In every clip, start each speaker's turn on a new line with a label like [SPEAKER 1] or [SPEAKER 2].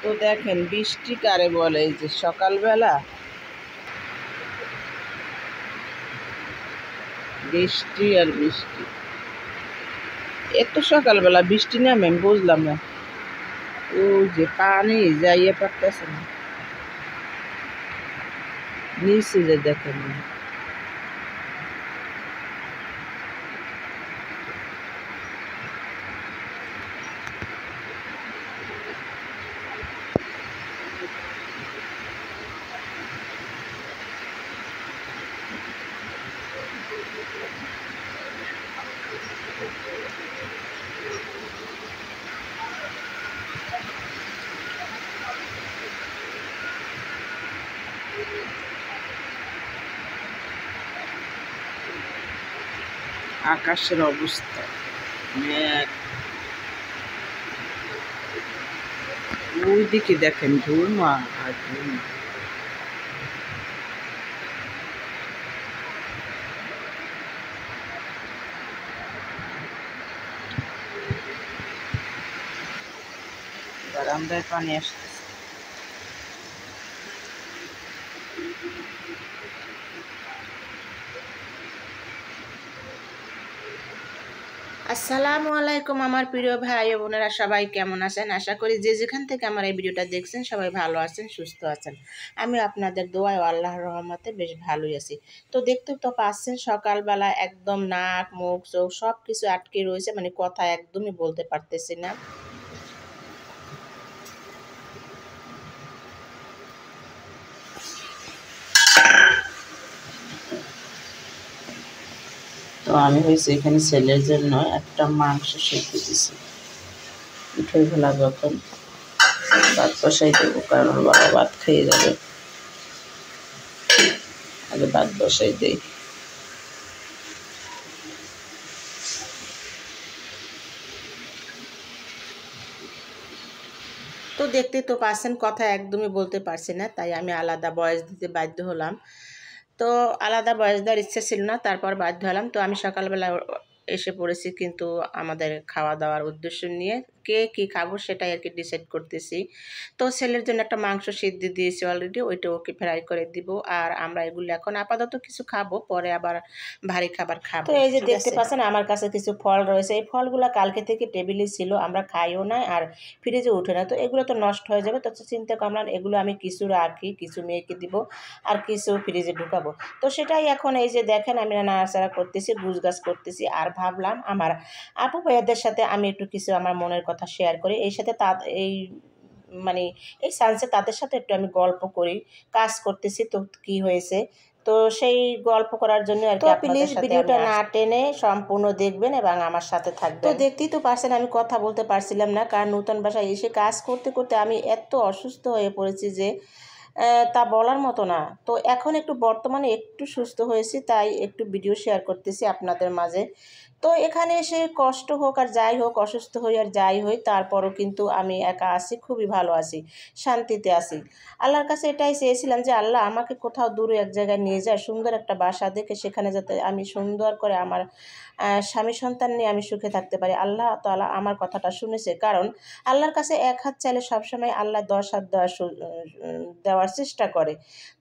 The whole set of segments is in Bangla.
[SPEAKER 1] তো দেখেন বৃষ্টি কারে বলে, এই যে সকালবেলা বৃষ্টি আর বৃষ্টি। এত সকালবেলা বৃষ্টি নামে আমি বুঝলাম না। ও যে পানি যাইয়ে পারতেছে না, নিচে যে দেখেন আকাশের অবস্থা। মেঘ, ওইদিকে দেখেন ধুমা আর ধুমা। বারান্দায় পানি আসতেছে। আসসালামু আলাইকুম আমার প্রিয় ভাই ও বোনেরা, সবাই কেমন আছেন? আশা করি যে যেখান থেকে আমার এই ভিডিওটা দেখছেন সবাই ভালো আছেন, সুস্থ আছেন। আমি আপনাদের দোয়ায় ও আল্লাহর রহমতে বেশ ভালোই আছি। তো দেখতে তো পাচ্ছেন সকালবেলা একদম নাক মুখ চোখ সব কিছু আটকে রয়েছে, মানে কথা একদমই বলতে পারতেছি না। তো আমি হয়েছে এখানে ছেলের জন্য একটা মাংস সেদ্ধ দিছি। উঠে ফেলা যখন ভাত বসাই দেবো, কারণ ওর বাবা ভাত খেয়ে যাবে, আগে ভাত বসাই দেই। তো দেখতে তো পাচ্ছেন কথা একদমই বলতে পারছি না, তাই আমি আলাদা ভয়েস দিতে বাধ্য হলাম। তো আলাদা ভয়েস দেওয়ার ইচ্ছে ছিল না, তারপর বাধ্য হলাম। তো আমি সকালবেলা এসে পড়েছি কিন্তু আমাদের খাওয়া দাওয়ার উদ্দেশ্য নিয়ে, কে কী খাবো সেটাই আর কি ডিসাইড করতেছি। তো ছেলের জন্য একটা মাংস সিদ্ধ দিয়েছি অলরেডি, ওইটা ওকে ফ্রাই করে দিব। আর আমরা এগুলো এখন আপাতত কিছু খাবো, পরে আবার ভারী খাবার খাবো। তো এই যে দেখতে পাচ্ছেন আমার কাছে কিছু ফল রয়েছে, এই ফলগুলো কালকে থেকে টেবিলে ছিল, আমরা খাইও না আর ফ্রিজে উঠে না। তো এগুলো তো নষ্ট হয়ে যাবে, তো চিন্তা করলাম এগুলো আমি কিছু রাখি, কিছু মেয়েকে দিব আর কিছু ফ্রিজে ঢুকাবো। তো সেটাই এখন এই যে দেখেন আমি নাড়াচাড়া করতেছি, গুছগাছ করতেছি। আর ভাবলাম আমার আপু ভাইয়াদের সাথে আমি একটু কিছু আমার মনের কথা শেয়ার করি, এই সাথে এই মানে এই সায়েন্সে তাদের সাথে একটু আমি গল্প করি। কাজ করতেছি তো কি হয়েছে, তো সেই গল্প করার জন্য আর কি প্লিজ ভিডিওটা না টেনে সম্পূর্ণ দেখবেন এবং আমার সাথে থাকবেন। তো দেখতেই তো পারছেন আমি কথা বলতে পারছিলাম না, কারণ নতুন বাসায় এসে কাজ করতে করতে আমি এত অসুস্থ হয়ে পড়েছি যে তা বলার মতো না। তো এখন একটু বর্তমানে একটু সুস্থ হয়েছি, তাই একটু ভিডিও শেয়ার করতেছি আপনাদের মাঝে। তো এখানে এসে কষ্ট হোক আর যাই হোক, অসুস্থ হই আর যাই হই, তারপরও কিন্তু আমি একা আছি, খুবই ভালো আছি, শান্তিতে আছি। আল্লাহর কাছে এটাই চেয়েছিলাম যে আল্লাহ আমাকে কোথাও দূরে এক জায়গায় নিয়ে যায়, সুন্দর একটা বাসা দেখে সেখানে যাতে আমি সুন্দর করে আমার স্বামী সন্তান নিয়ে আমি সুখে থাকতে পারি। আল্লাহ তাআলা আমার কথাটা শুনেছে, কারণ আল্লাহর কাছে এক হাত চাইলে সবসময় আল্লাহ 10 হাত দেওয়ার চেষ্টা করে।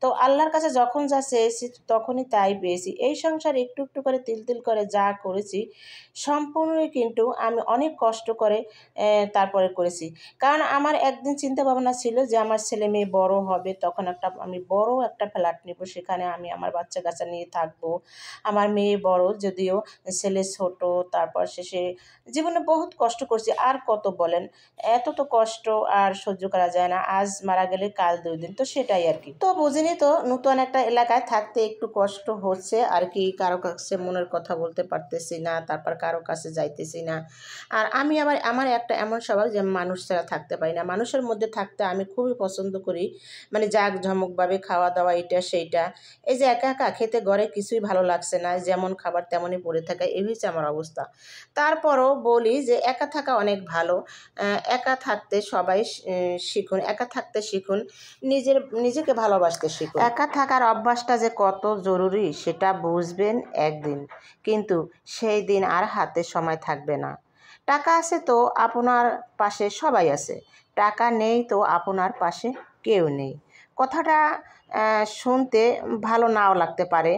[SPEAKER 1] তো আল্লাহর কাছে যখন যা চেয়েছি তখনই তাই পেয়েছি। এই সংসার একটু একটু করে তিল তিল করে যা করেছি সম্পূর্ণই কিন্তু আমি অনেক কষ্ট করে তারপরে করেছি। কারণ আমার একদিন চিন্তা ভাবনা ছিল যে আমার ছেলে মেয়ে বড় হবে, তখন আমি বড় একটা ফ্ল্যাট নেব, সেখানে আমি আমার বাচ্চা কাচ্চা নিয়ে থাকবো। আমার মেয়ে বড়, যদিও ছেলে ছোট। তারপর শেষে জীবনে বহুত কষ্ট করছি, আর কত বলেন, এত তো কষ্ট আর সহ্য করা যায় না। আজ মারা গেলে কাল 2 দিন, তো সেটাই আর কি। তো বুঝিনি তো, নতুন একটা এলাকায় থাকতে একটু কষ্ট হচ্ছে আর কি, কারো কাছে মনের কথা বলতে পারতেছি না, তারপর কারো কাছে যাইতেছি না। আর আমি আবার আমার একটা এমন স্বভাব যে মানুষ ছাড়া থাকতে পারি না, মানুষের মধ্যে থাকতে আমি খুবই পছন্দ করি, মানে জাঁকজমকভাবে খাওয়া দাওয়া এইটা সেইটা। এই যে একা একা খেতে ঘরে কিছুই ভালো লাগছে না, যেমন খাবার তেমনই পড়ে থাকে, এই হচ্ছে আমার অবস্থা। তারপরও বলি যে একা থাকা অনেক ভালো। একা থাকতে সবাই শিখুন, একা থাকতে শিখুন, নিজেকে ভালোবাসতে শিখুন। একা থাকার অভ্যাসটা যে কত জরুরি সেটা বুঝবেন একদিন, কিন্তু সেই দিন আর হাতে সময় থাকবে না। টাকা আছে তো আপনার পাশে সবাই আছে, টাকা নেই তো আপনার পাশে কেউ নেই। কথাটা শুনতে ভালো নাও লাগতে পারে,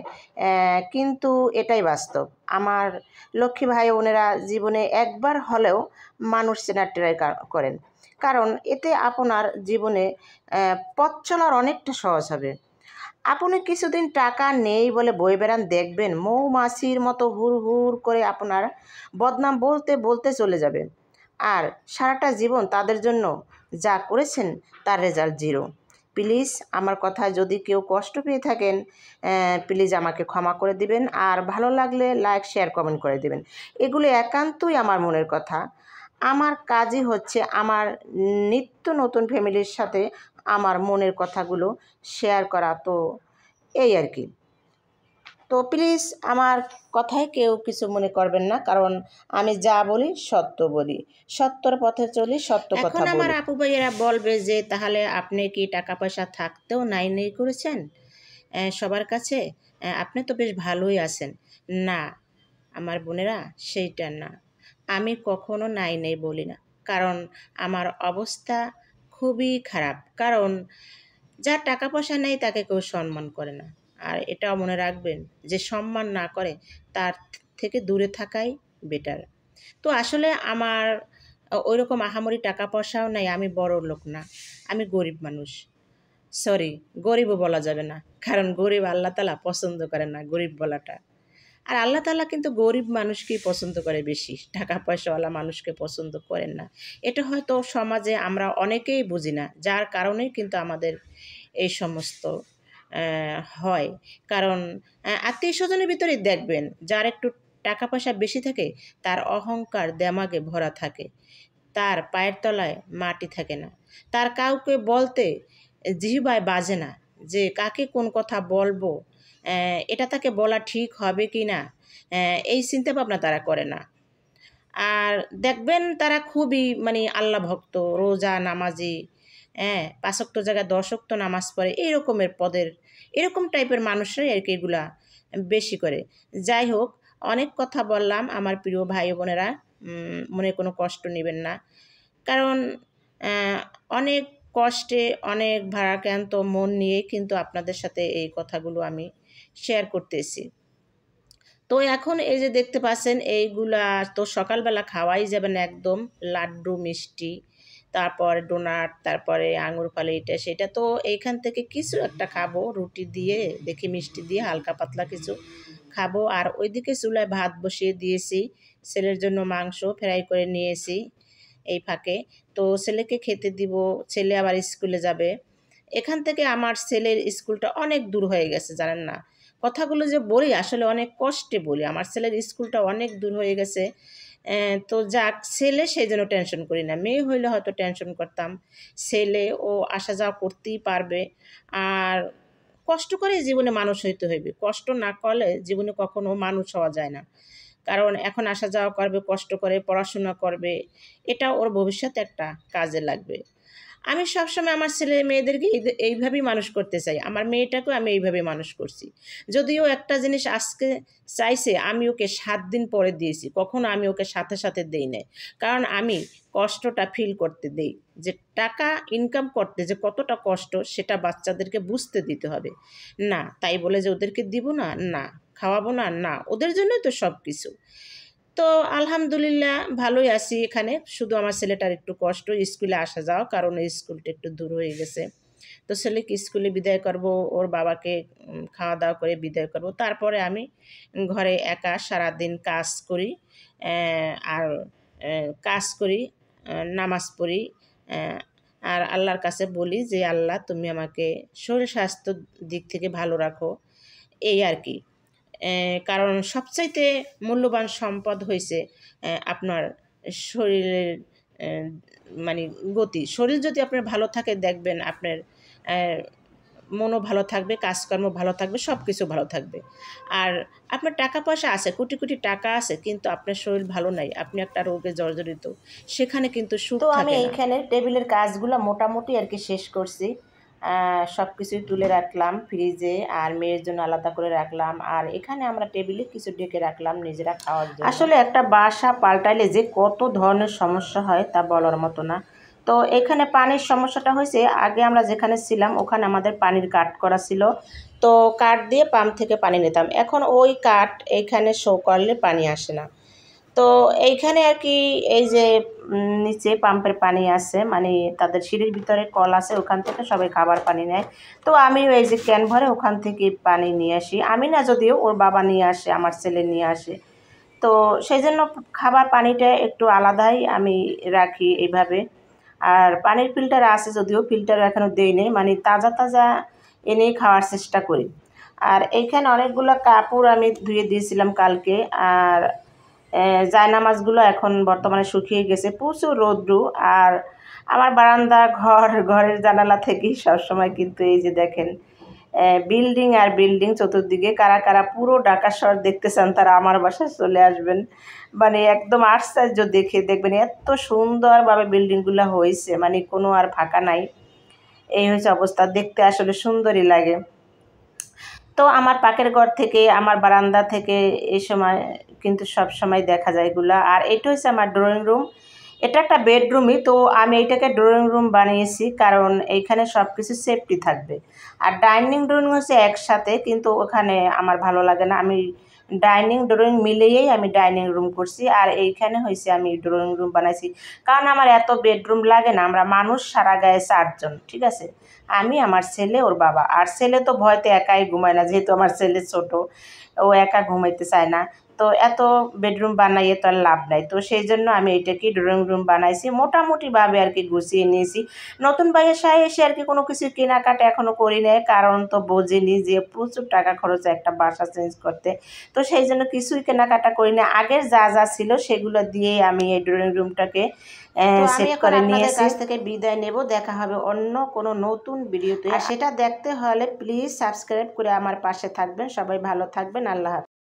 [SPEAKER 1] কিন্তু এটাই বাস্তব। আমার লক্ষ্মী ভাই বোনেরা, জীবনে একবার হলেও মানুষ চেনার ট্রাই করেন, কারণ এতে আপনার জীবনে পথ চলার অনেকটা সহজ হবে। আপনি কিছুদিন টাকা নেই বলে বয়ে বেড়ান, দেখবেন মৌমাছির মতো হুর হুর করে আপনার বদনাম বলতে বলতে চলে যাবে, আর সারাটা জীবন তাদের জন্য যা করেছেন তার রেজাল্ট জিরো। প্লিজ আমার কথায় যদি কেউ কষ্ট পেয়ে থাকেন, প্লিজ আমাকে ক্ষমা করে দিবেন, আর ভালো লাগলে লাইক শেয়ার কমেন্ট করে দিবেন। এগুলো একান্তই আমার মনের কথা। আমার কাজই হচ্ছে আমার নিত্য নতুন ফ্যামিলির সাথে আমার মনের কথাগুলো শেয়ার করা, তো এই আর কি। তো প্লিজ আমার কথায় কেউ কিছু মনে করবেন না, কারণ আমি যা বলি সত্য বলি, সত্যর পথে চলি, সত্য কথা বলি। এখন আমার আপু ভাইয়েরা বলবে যে তাহলে আপনি কি টাকা পয়সা থাকতেও নাই নেই করেছেন সবার কাছে, আপনি তো বেশ ভালোই আছেন। না আমার বোনেরা, সেইটা না, আমি কখনো নাই নেই বলি না, কারণ আমার অবস্থা খুবই খারাপ। কারণ যার টাকা পয়সা নেই তাকে কেউ সম্মান করে না, আর এটাও মনে রাখবেন যে সম্মান না করে তার থেকে দূরে থাকাই বেটার। তো আসলে আমার ওই রকম আহামরি টাকা পয়সাও নাই, আমি বড় লোক না, আমি গরিব মানুষ। সরি, গরিবও বলা যাবে না, কারণ গরিব আল্লাহ তাআলা পছন্দ করেন না গরিব বলাটা। আর আল্লাহ তাআলা কিন্তু গরিব মানুষকেই পছন্দ করে বেশি, টাকা পয়সাওয়ালা মানুষকে পছন্দ করেন না। এটা হয়তো সমাজে আমরা অনেকেই বুঝি না, যার কারণেই কিন্তু আমাদের এই সমস্ত হয়। কারণ আত্মীয় স্বজনের ভিতরেই দেখবেন যার একটু টাকা পয়সা বেশি থাকে, তার অহংকার দেমাগে ভরা থাকে, তার পায়ের তলায় মাটি থাকে না, তার কাউকে বলতে জিহ্বায় বাজে না যে কাকে কোন কথা বলবো, এটা তাকে বলা ঠিক হবে কি না, এই চিন্তা ভাবনা তারা করে না। আর দেখবেন তারা খুবই মানে আল্লাহ ভক্ত, রোজা নামাজি, ৫ ওয়াক্ত জায়গায় ১০ ওয়াক্ত নামাজ পড়ে, এই রকমের পদের, এরকম টাইপের মানুষরাই আর কি এগুলা বেশি করে। যাই হোক, অনেক কথা বললাম আমার প্রিয় ভাই বোনেরা, মনে কোনো কষ্ট নেবেন না, কারণ অনেক কষ্টে, অনেক ভারাক্রান্ত মন নিয়ে কিন্তু আপনাদের সাথে এই কথাগুলো আমি শেয়ার করতেছি। তো এখন এই যে দেখতে পাচ্ছেন এইগুলা তো সকালবেলা খাওয়াই যাবে না একদম, লাড্ডু মিষ্টি, তারপরে ডোনাট, তারপরে আঙুর ফলে এটা সেটা, তো এইখান থেকে কিছু একটা খাবো রুটি দিয়ে, দেখি মিষ্টি দিয়ে হালকা পাতলা কিছু খাবো। আর ওইদিকে চুলায় ভাত বসিয়ে দিয়েছি, ছেলের জন্য মাংস ফ্রাই করে নিয়েছি এই ফাঁকে, তো ছেলেকে খেতে দিব, ছেলে আবার স্কুলে যাবে। এখান থেকে আমার ছেলের স্কুলটা অনেক দূর হয়ে গেছে, জানেন না, কথাগুলো যে বলি আসলে অনেক কষ্টে বলি, আমার ছেলের স্কুলটা অনেক দূর হয়ে গেছে। তো যাক, ছেলে সেই জন্য টেনশন করি না, মেয়ে হইলে হয়তো টেনশন করতাম। ছেলে ও আসা যাওয়া করতেই পারবে, আর কষ্ট করে জীবনে মানুষ হইতে হইবে, কষ্ট না করলে জীবনে কখনো মানুষ হওয়া যায় না। কারণ এখন আসা যাওয়া করবে, কষ্ট করে পড়াশোনা করবে, এটা ওর ভবিষ্যতে একটা কাজে লাগবে। আমি সবসময় আমার ছেলে মেয়েদেরকে এইভাবেই মানুষ করতে চাই, আমার মেয়েটাকেও আমি এইভাবে মানুষ করছি। যদিও একটা জিনিস আজকে চাইছে, আমি ওকে 7 দিন পরে দিয়েছি, কখনো আমি ওকে সাথে সাথে দেই নাই, কারণ আমি কষ্টটা ফিল করতে দেই, যে টাকা ইনকাম করতে যে কতটা কষ্ট সেটা বাচ্চাদেরকে বুঝতে দিতে হবে। না তাই বলে যে ওদেরকে দিব না, না খাওয়াবো না, না, ওদের জন্যই তো সব কিছু। তো আলহামদুলিল্লাহ ভালোই আছি এখানে, শুধু আমার ছেলেটার একটু কষ্ট স্কুলে আসা যাওয়া, কারণ এই স্কুলটা একটু দূর হয়ে গেছে। তো ছেলেকে স্কুলে বিদায় করব, ওর বাবাকে খাওয়া দাওয়া করে বিদায় করব, তারপরে আমি ঘরে একা সারাদিন কাজ করি, আর কাজ করি, নামাজ পড়ি, আর আল্লাহর কাছে বলি যে আল্লাহ তুমি আমাকে শরীর স্বাস্থ্য দিক থেকে ভালো রাখো, এই আর কি। কারণ সবচাইতে মূল্যবান সম্পদ হয়েছে আপনার শরীরের মানে গতি। শরীর যদি আপনার ভালো থাকে, দেখবেন আপনার মনও ভালো থাকবে, কাজকর্ম ভালো থাকবে, সব কিছু ভালো থাকবে। আর আপনার টাকা পয়সা আছে, কোটি কোটি টাকা আছে, কিন্তু আপনার শরীর ভালো নাই, আপনি একটা রোগে জর্জরিত, সেখানে কিন্তু সুখ থাকে না। তো আমি এইখানে টেবিলের কাজগুলো মোটামুটি আর কি শেষ করছি। সব কিছুই তুলে রাখলাম ফ্রিজে, আর মেয়ের জন্য আলাদা করে রাখলাম। আর এখানে আমরা টেবিলে কিছু ঢেকে রাখলাম নিজেরা খাওয়ার জন্য। আসলে একটা বাসা পাল্টাইলে যে কত ধরনের সমস্যা হয় তা বলার মতো না। তো এখানে পানির সমস্যাটা হয়েছে, আগে আমরা যেখানে ছিলাম ওখানে আমাদের পানির কাট করা ছিল, তো কাঠ দিয়ে পাম্প থেকে পানি নিতাম। এখন ওই কাঠ এইখানে শো করলে পানি আসে না। তো এইখানে আর কি এই যে নিচে পাম্পের পানি আছে, মানে তাদের সিঁড়ির ভিতরে কল আছে, ওখান থেকে সবাই খাবার পানি নেয়। তো আমিও এই যে ক্যান ভরে ওখান থেকে পানি নিয়ে আসি, আমি না যদিও ওর বাবা নিয়ে আসে, আমার ছেলে নিয়ে আসে। তো সেই জন্য খাবার পানিটা একটু আলাদাই আমি রাখি এইভাবে। আর পানির ফিল্টার আছে, যদিও ফিল্টার এখনও দেই নেই, মানে তাজা তাজা এনেই খাওয়ার চেষ্টা করি। আর এইখানে অনেকগুলো কাপড় আমি ধুয়ে দিয়েছিলাম কালকে, আর জায়নামাজগুলো এখন বর্তমানে শুকিয়ে গেছে, প্রচুর রৌদ্র। আর আমার বারান্দা ঘরের জানালা থেকেই সবসময় কিন্তু এই যে দেখেন বিল্ডিং আর বিল্ডিং চতুর্দিকে। কারা কারা পুরো ঢাকা শহর দেখতে চান তারা আমার বাসায় চলে আসবেন, মানে একদম আশ্চর্য দেখে দেখবেন এত সুন্দরভাবে বিল্ডিংগুলো হয়েছে, মানে কোনো আর ফাঁকা নাই। এই হচ্ছে অবস্থা, দেখতে আসলে সুন্দরই লাগে। তো আমার পাকের ঘর থেকে, আমার বারান্দা থেকে এই সময় কিন্তু সব সময় দেখা যায় এগুলা। আর এটা হচ্ছে আমার ড্রয়িং রুম, এটা একটা বেডরুমই, তো আমি এইটাকে ড্রয়িং রুম বানিয়েছি কারণ এইখানে সব কিছু সেফটি থাকবে। আর ডাইনিং ড্রয়িং হচ্ছে একসাথে, কিন্তু ওখানে আমার ভালো লাগে না, আমি ডাইনিং ড্রয়িং মিলিয়েই আমি ডাইনিং রুম করছি। আর এইখানে হয়েছে আমি ড্রয়িং রুম বানাইছি, কারণ আমার এত বেডরুম লাগে না, আমরা মানুষ সারা গায়ে 4 জন, ঠিক আছে, আমি, আমার ছেলে, ওর বাবা। আর ছেলে তো ভয়তে একাই ঘুমায় না, যেহেতু আমার ছেলে ছোট, ও একা ঘুমাইতে চায় না। তো এত বেডরুম বানাইয়ে তো আর লাভ নাই, তো সেই জন্য আমি এইটাকে ড্রয়িং রুম বানাইছি, মোটামুটিভাবে আর কি গুছিয়ে নিয়েছি। নতুন বাসায় এসে আর কি কোনো কিছু কেনাকাটা এখনও করি নাই, কারণ তো বোঝেনি যে প্রচুর টাকা খরচ একটা বাসা চেঞ্জ করতে। তো সেই জন্য কিছুই কেনাকাটা করি না, আগের যা যা ছিল সেগুলো দিয়েই আমি এই ড্রয়িং রুমটাকে সেট করে নিয়েছি। কাছ থেকে বিদায় নেব, দেখা হবে অন্য কোনো নতুন ভিডিওতে। আর সেটা দেখতে হলে প্লিজ সাবস্ক্রাইব করে আমার পাশে থাকবেন। সবাই ভালো থাকবেন, আল্লাহ হাফেজ।